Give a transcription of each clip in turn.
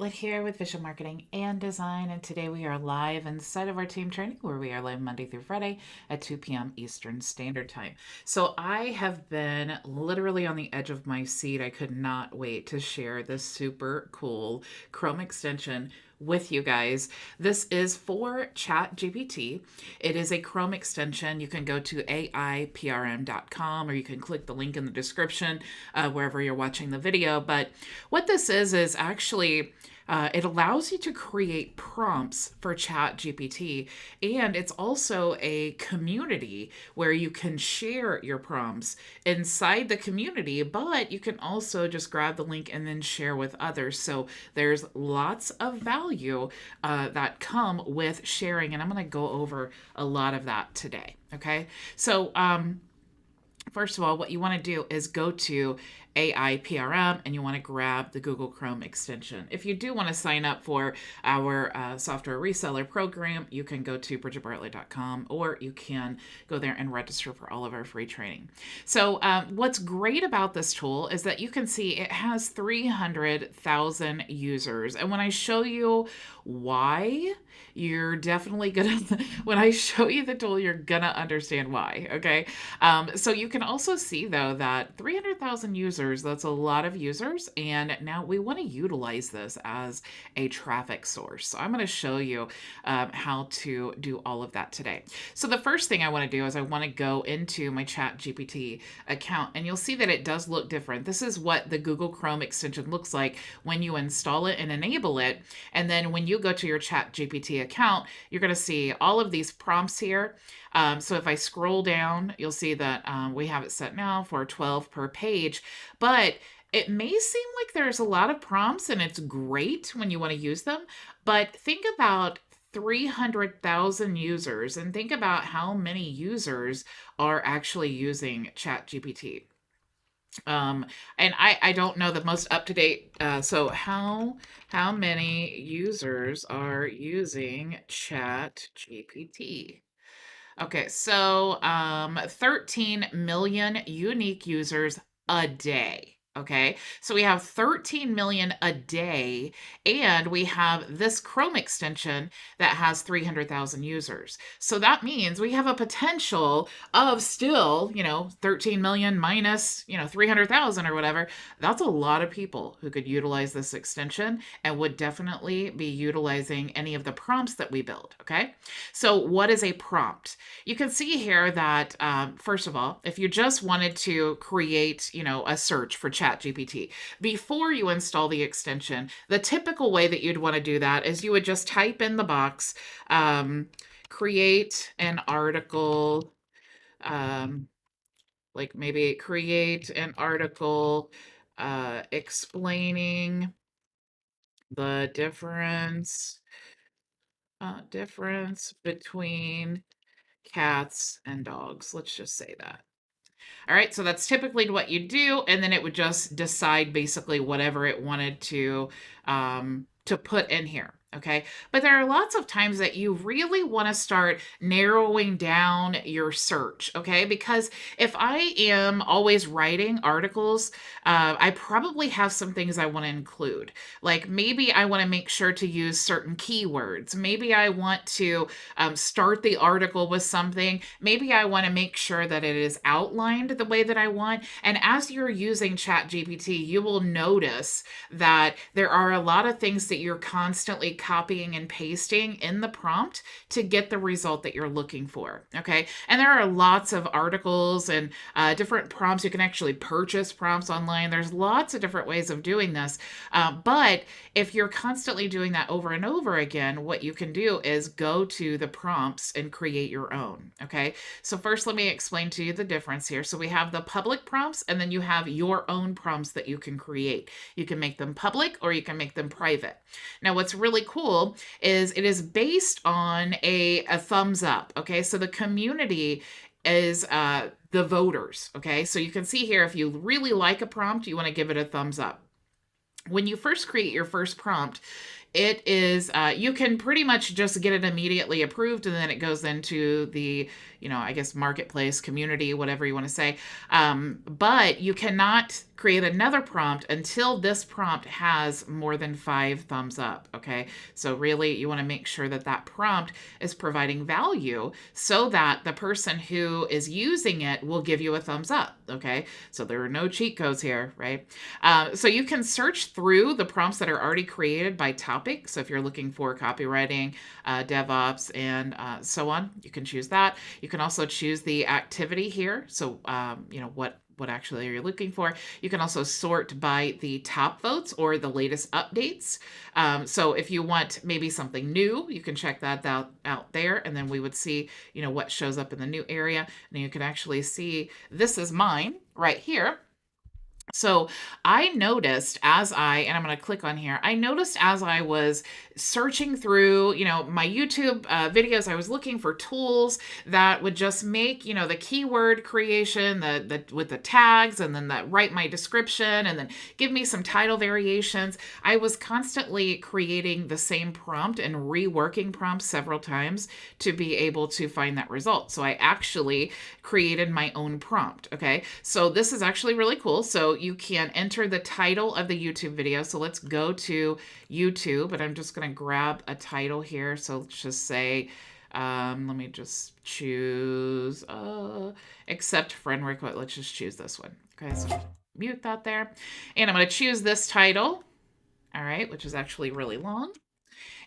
Bartlett here with Visual Marketing and Design, and today we are live inside of our team training where we are live Monday through Friday at 2 p.m. Eastern Standard Time. So I have been literally on the edge of my seat. I could not wait to share this super cool Chrome extension with you guys. This is for ChatGPT. It is a Chrome extension. You can go to AIPRM.com or you can click the link in the description wherever you're watching the video. But what this is actually it allows you to create prompts for ChatGPT, and it's also a community where you can share your prompts inside the community, but you can also just grab the link and then share with others. So there's lots of value that come with sharing, and I'm going to go over a lot of that today. Okay, so first of all, what you want to do is go to AIPRM and you want to grab the Google Chrome extension. If you do want to sign up for our software reseller program, you can go to bridgetbartlett.com or you can go there and register for all of our free training. So what's great about this tool is that you can see it has 300,000 users. And when I show you why, you're definitely gonna, when I show you the tool, you're gonna understand why, okay? So you can also see though that 300,000 users, that's a lot of users, and now we want to utilize this as a traffic source. So I'm going to show you how to do all of that today. So the first thing I want to do is I want to go into my ChatGPT account, and you'll see that it does look different. This is what the Google Chrome extension looks like when you install it and enable it. And then when you go to your ChatGPT account, you're going to see all of these prompts here. So if I scroll down, you'll see that we have it set now for 12 per page, but it may seem like there's a lot of prompts and it's great when you want to use them, but think about 300,000 users and think about how many users are actually using ChatGPT. And I don't know the most up-to-date, so how many users are using ChatGPT? Okay, so 13 million unique users a day. Okay, so we have 13 million a day, and we have this Chrome extension that has 300,000 users. So that means we have a potential of still, 13 million minus, 300,000 or whatever. That's a lot of people who could utilize this extension and would definitely be utilizing any of the prompts that we build. Okay, so what is a prompt? You can see here that, first of all, if you just wanted to create, a search for ChatGPT, before you install the extension, the typical way that you'd want to do that is you would just type in the box, create an article, like maybe create an article explaining the difference between cats and dogs. Let's just say that. All right, so that's typically what you do, and then it would just decide basically whatever it wanted to put in here. Okay, but there are lots of times that you really want to start narrowing down your search. Okay, because if I am always writing articles, I probably have some things I want to include. Like maybe I want to make sure to use certain keywords. Maybe I want to start the article with something. Maybe I want to make sure that it is outlined the way that I want. And as you're using ChatGPT, you will notice that there are a lot of things that you're constantly copying and pasting in the prompt to get the result that you're looking for. Okay. And there are lots of articles and different prompts. You can actually purchase prompts online. There's lots of different ways of doing this. But if you're constantly doing that over and over again, what you can do is go to the prompts and create your own. Okay. So first, let me explain to you the difference here. So we have the public prompts, and then you have your own prompts that you can create. You can make them public or you can make them private. Now, what's really cool is it is based on a thumbs up. Okay. So the community is the voters. Okay. So you can see here, if you really like a prompt, you want to give it a thumbs up. When you first create your first prompt, It is, you can pretty much just get it immediately approved, and then it goes into the, I guess, marketplace, community, whatever you want to say. But you cannot create another prompt until this prompt has more than 5 thumbs up. Okay. So really, you want to make sure that that prompt is providing value so that the person who is using it will give you a thumbs up. Okay. So there are no cheat codes here, right? So you can search through the prompts that are already created by topic. So if you're looking for copywriting, DevOps, and so on, you can choose that. You can also choose the activity here. So, what actually are you looking for? You can also sort by the top votes or the latest updates. So if you want maybe something new, you can check that out there, and then we would see, what shows up in the new area. And you can actually see, this is mine right here. So I noticed and I'm going to click on here, I noticed as I was searching through, my YouTube videos, I was looking for tools that would just make, the keyword creation, with the tags, and then write my description, and then give me some title variations. I was constantly creating the same prompt and reworking prompts several times to be able to find that result. So I actually created my own prompt. Okay. So this is actually really cool. So you can enter the title of the YouTube video. So let's go to YouTube, and I'm just going to grab a title here. So let's just say, let me just choose, accept friend request. Let's just choose this one. Okay. So mute that there. And I'm going to choose this title. All right. Which is actually really long.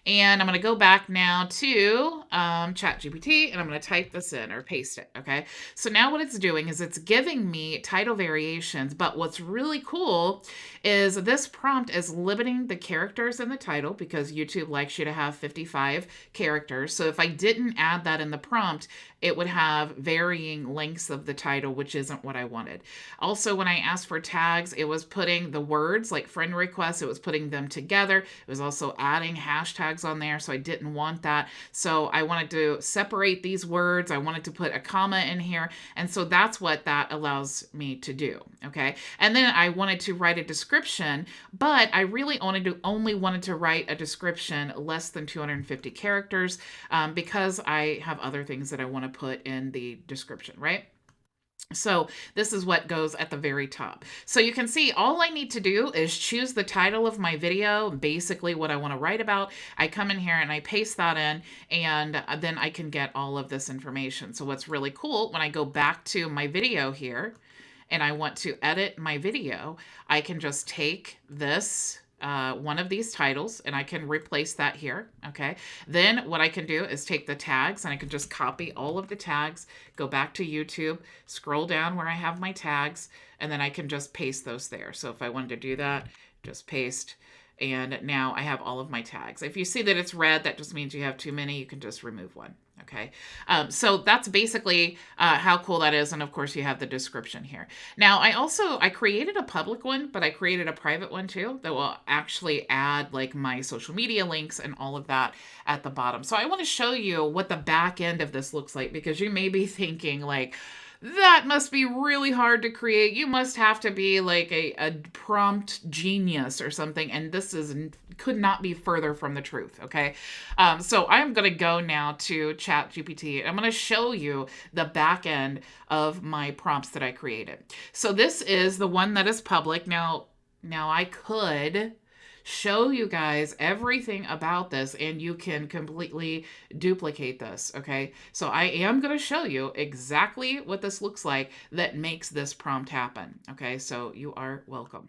And I'm going to go back now to ChatGPT, and I'm going to type this in or paste it. Okay. So now what it's doing is it's giving me title variations. But what's really cool is this prompt is limiting the characters in the title, because YouTube likes you to have 55 characters. So if I didn't add that in the prompt, it would have varying lengths of the title, which isn't what I wanted. Also, when I asked for tags, it was putting the words like friend requests, it was putting them together. It was also adding hashtags on there, so I didn't want that. So I wanted to separate these words. I wanted to put a comma in here, and so that's what that allows me to do. Okay, and then I wanted to write a description, but I really only wanted to write a description less than 250 characters, because I have other things that I want to put in the description, right? So this is what goes at the very top. So you can see all I need to do is choose the title of my video, basically what I want to write about. I come in here and I paste that in, and then I can get all of this information. So what's really cool, when I go back to my video here and I want to edit my video, I can just take this one of these titles, and I can replace that here. Okay. Then what I can do is take the tags, and I can just copy all of the tags, go back to YouTube, scroll down where I have my tags, and then I can just paste those there. So if I wanted to do that, just paste. And now I have all of my tags. If you see that it's red, that just means you have too many. You can just remove one. Okay. So that's basically how cool that is. And of course you have the description here. Now I created a public one, but I created a private one too that will actually add like my social media links and all of that at the bottom. So I want to show you what the back end of this looks like, because you may be thinking like, that must be really hard to create. You must have to be like a prompt genius or something. And this could not be further from the truth. Okay. So I'm going to go now to ChatGPT. I'm going to show you the back end of my prompts that I created. So this is the one that is public. Now I could show you guys everything about this, and you can completely duplicate this. Okay. So I am going to show you exactly what this looks like that makes this prompt happen. Okay. So you are welcome.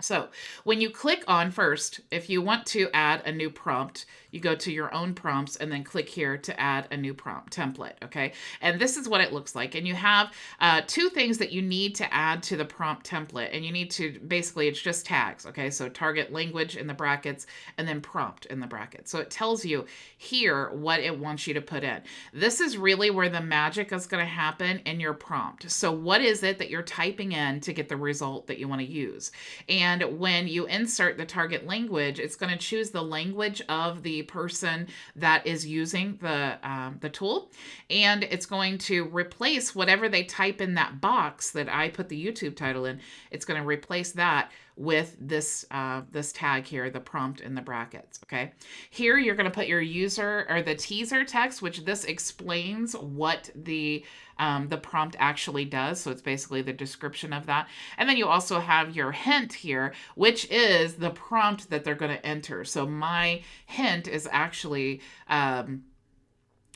So when you click on first, if you want to add a new prompt, you go to your own prompts and then click here to add a new prompt template. Okay. And this is what it looks like. And you have two things that you need to add to the prompt template. And you need to, basically, it's just tags. Okay. So target language in the brackets and then prompt in the brackets. So it tells you here what it wants you to put in. This is really where the magic is going to happen in your prompt. So what is it that you're typing in to get the result that you want to use? And when you insert the target language, it's going to choose the language of the person that is using the tool, and it's going to replace whatever they type in that box that I put the YouTube title in. It's going to replace that with this this tag here, the prompt in the brackets. Okay, here you're going to put your user or the teaser text, which this explains what the prompt actually does. So it's basically the description of that. And then you also have your hint here, which is the prompt that they're going to enter. So my hint is actually,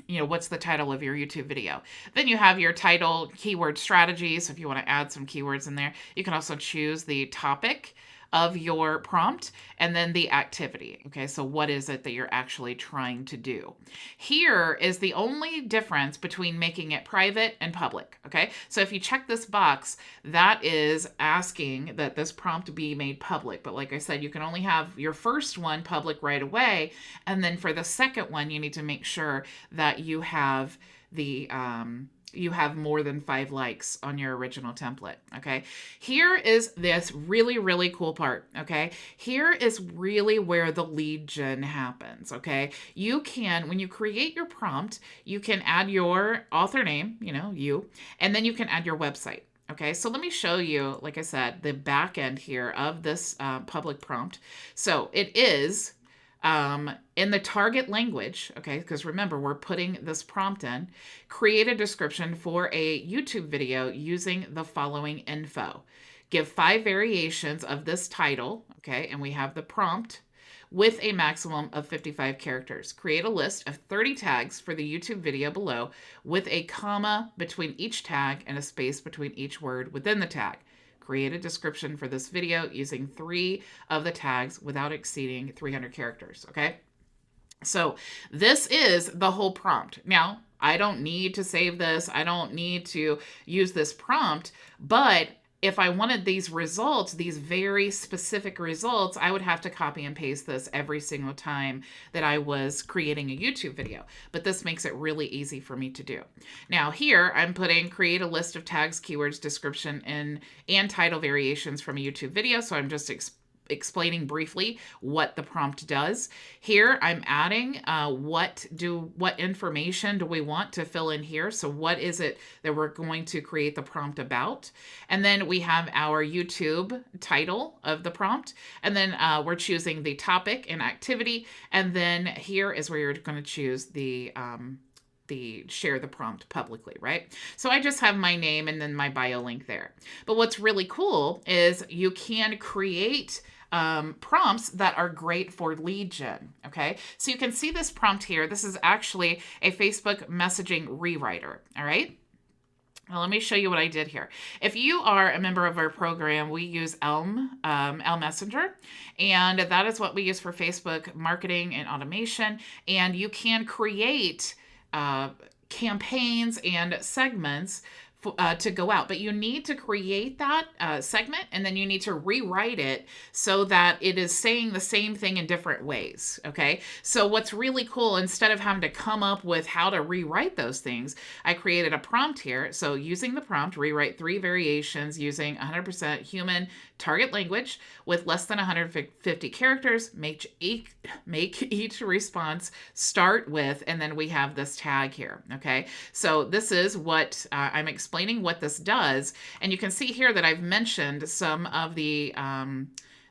what's the title of your YouTube video? Then you have your title, keyword strategy. So if you want to add some keywords in there, you can also choose the topic of your prompt and then the activity. Okay, so what is it that you're actually trying to do? Here is the only difference between making it private and public. Okay, so if you check this box, that is asking that this prompt be made public. But like I said, you can only have your first one public right away. And then for the second one, you need to make sure that you have the you have more than 5 likes on your original template. Okay, here is this really, really cool part. Okay, here is really where the lead gen happens. Okay, you can, when you create your prompt, you can add your author name, you, and then you can add your website. Okay, so let me show you, like I said, the back end here of this public prompt. So it is in the target language, okay, because remember, we're putting this prompt in, create a description for a YouTube video using the following info. Give 5 variations of this title, okay, and we have the prompt with a maximum of 55 characters. Create a list of 30 tags for the YouTube video below with a comma between each tag and a space between each word within the tag. Create a description for this video using 3 of the tags without exceeding 300 characters, okay? So this is the whole prompt. Now, I don't need to save this. I don't need to use this prompt, but if I wanted these results, these very specific results, I would have to copy and paste this every single time that I was creating a YouTube video. But this makes it really easy for me to do. Now here, I'm putting create a list of tags, keywords, description, and title variations from a YouTube video. So I'm just explaining briefly what the prompt does. Here I'm adding what information do we want to fill in here. So what is it that we're going to create the prompt about? And then we have our YouTube title of the prompt. And then we're choosing the topic and activity. And then here is where you're going to choose the share the prompt publicly, right? So I just have my name and then my bio link there. But what's really cool is you can create prompts that are great for lead gen, okay? So you can see this prompt here. This is actually a Facebook messaging rewriter, all right? Now, let me show you what I did here. If you are a member of our program, we use Elm Messenger, and that is what we use for Facebook marketing and automation. And you can create campaigns and segments to go out, but you need to create that segment and then you need to rewrite it so that it is saying the same thing in different ways. Okay, so what's really cool, instead of having to come up with how to rewrite those things, I created a prompt here. So using the prompt, rewrite 3 variations using 100% human target language with less than 150 characters. Make each response start with, and then we have this tag here. Okay, so this is what I'm explaining what this does, and you can see here that I've mentioned some of the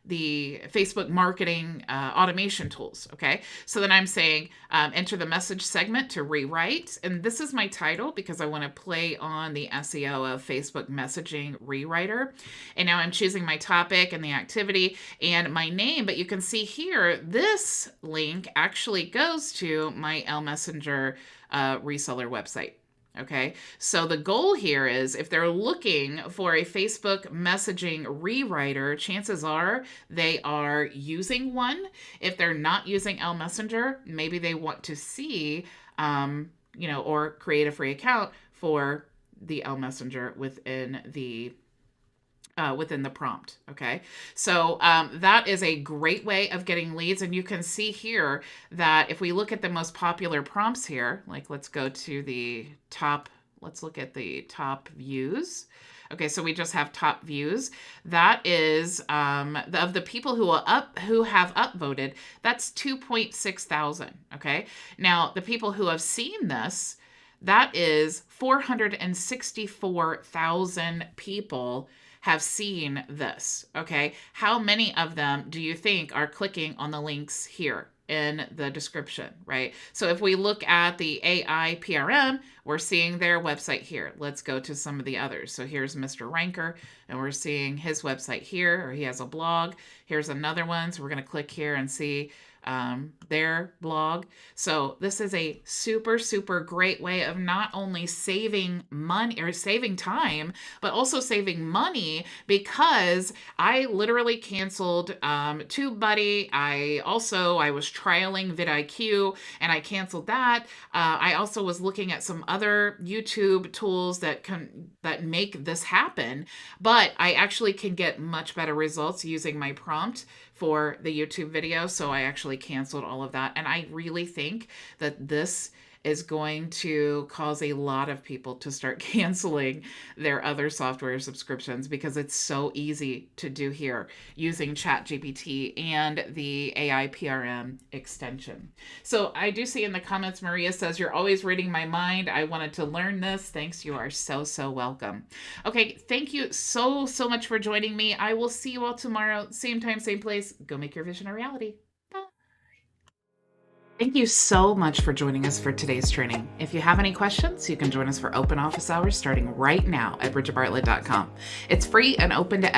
Facebook marketing automation tools. Okay, so then I'm saying enter the message segment to rewrite, and this is my title because I want to play on the SEO of Facebook messaging rewriter. And now I'm choosing my topic and the activity and my name, but you can see here this link actually goes to my L Messenger reseller website. Okay, so the goal here is if they're looking for a Facebook messaging rewriter, chances are they are using one. If they're not using L Messenger, maybe they want to see, or create a free account for the L Messenger within the prompt. Okay, so that is a great way of getting leads. And you can see here that if we look at the most popular prompts here, like let's go to the top, let's look at the top views. Okay, so we just have top views. That is of the people who have upvoted, that's 2.6 thousand. Okay, now the people who have seen this, that is 464,000 people have seen this? Okay. How many of them do you think are clicking on the links here in the description, right? So if we look at the AIPRM, we're seeing their website here. Let's go to some of the others. So here's Mr. Ranker, and we're seeing his website here, or he has a blog. Here's another one. So we're going to click here and see their blog. So this is a super, super great way of not only saving money or saving time, but also saving money, because I literally canceled TubeBuddy. I was trialing vidIQ and I canceled that. I also was looking at some other YouTube tools that make this happen, but I actually can get much better results using my prompt for the YouTube video. So I actually canceled all of that. And I really think that this is going to cause a lot of people to start canceling their other software subscriptions, because it's so easy to do here using ChatGPT and the AIPRM extension. So I do see in the comments, Maria says, "You're always reading my mind. I wanted to learn this." Thanks. You are so, so welcome. Okay. Thank you so, so much for joining me. I will see you all tomorrow. Same time, same place. Go make your vision a reality. Thank you so much for joining us for today's training. If you have any questions, you can join us for open office hours starting right now at bridgetbartlett.com. It's free and open to